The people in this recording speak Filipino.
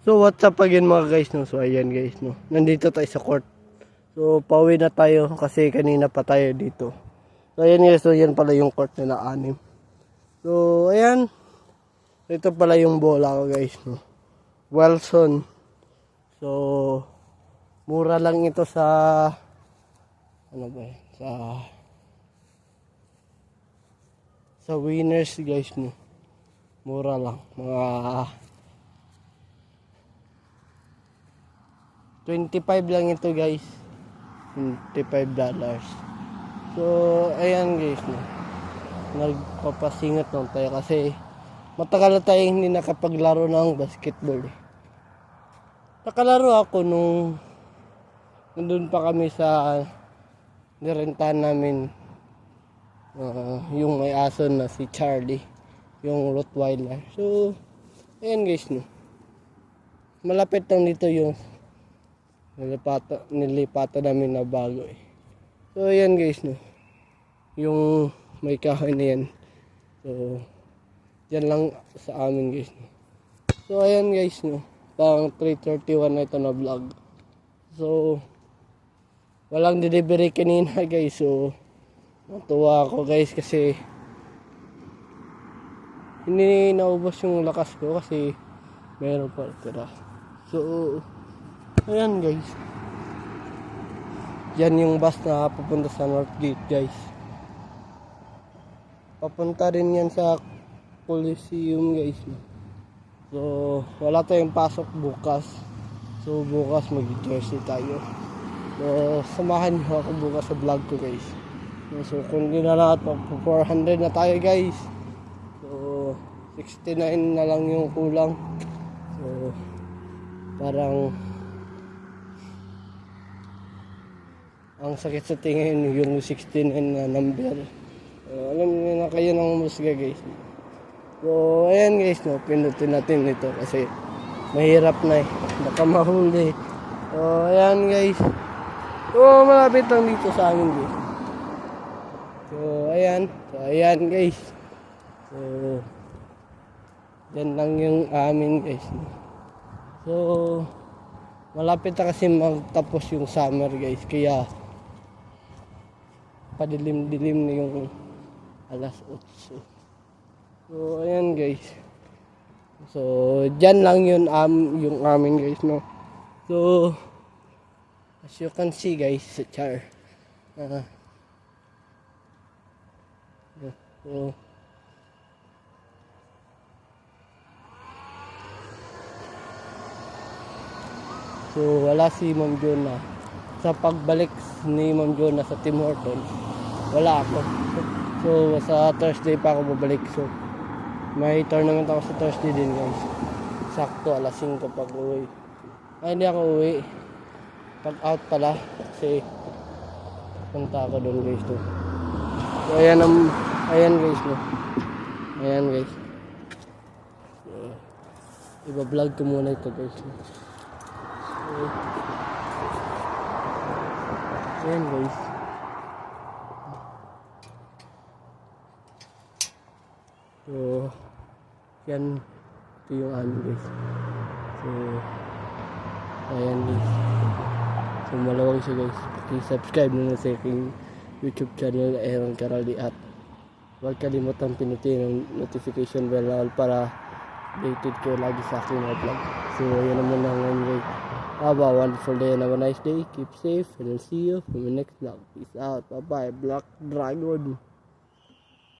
So what's up again mga guys, no? So ayan guys, no? Nandito tayo sa court. So pauwi na tayo kasi kanina pa tayo dito. So ayan guys, so yan pala yung court nila 6. So ayan. Ito pala yung bola ko guys, no? Wilson. So mura lang ito sa ano ba eh? Sa Winners guys, no? Mura lang. Mga 25 lang ito guys. $25. So ayan guys, no? Nagpapasingat lang tayo kasi matagal na tayo hindi nakapaglaro ng basketball eh. Nakalaro ako nung nandun pa kami sa nirentahan namin, yung may aso na si Charlie, yung Rottweiler. So ayan guys, no? Malapit lang dito yung nilipata namin na bago eh. So ayan guys, no? Yung may kahoy na yan. So yan lang sa amin guys, no? So ayan guys, no? Pang 3:31 na ito na vlog. So walang delivery kanina guys. So natuwa ako guys kasi hindi naubos yung lakas ko kasi meron pa tira. So ayan guys, yan yung bus na papunta sa Northgate guys. Papunta rin yan sa Coliseum guys. So wala tayong pasok bukas. So bukas mag-jersey tayo. So samahan niyo ako bukas sa vlog ko guys. So kung di na lahat, 400 na tayo guys. So 69 na lang yung kulang. So parang ang sakit sa tingin yung 69 na number. Alam niyo na kayo ng musga guys. So ayan guys, no, pinutin natin ito kasi mahirap na eh. Baka mahuli. So ayan guys. So malapit lang dito sa amin guys. So ayan guys. So yan lang yung amin guys. So malapit na kasi magtapos yung summer guys, kaya padilim-dilim na yung alas 8. So ayan guys. So dyan lang yun yung amin guys, no. So as you can see guys sa char. So wala si Ma'am Jonah. Sa pagbalik ni Ma'am Jonah sa Tim Hortons, wala ako. So sa Thursday pa ako babalik. So may tournament ako sa Thursday din guys. Sakto alas 5 pag uwi. Ay hindi ako uwi, pag out pala kasi punta ako doon guys to. So ayan guys, no. Ayan guys. So, iba-vlog ko muna ito guys. So, ayan guys. So yan, ito yung amin guys. So ayan guys. So malawag siya guys. Subscribe na sa aking YouTube channel Aaron Caraldi at huwag kalimutang pinutin ang notification bell para updated ko lagi sa aking mga vlog. So yan naman lang ngayon guys. Have a wonderful day and have a nice day. Keep safe and I'll see you from the next vlog. Peace out. Bye bye. Black Dragon.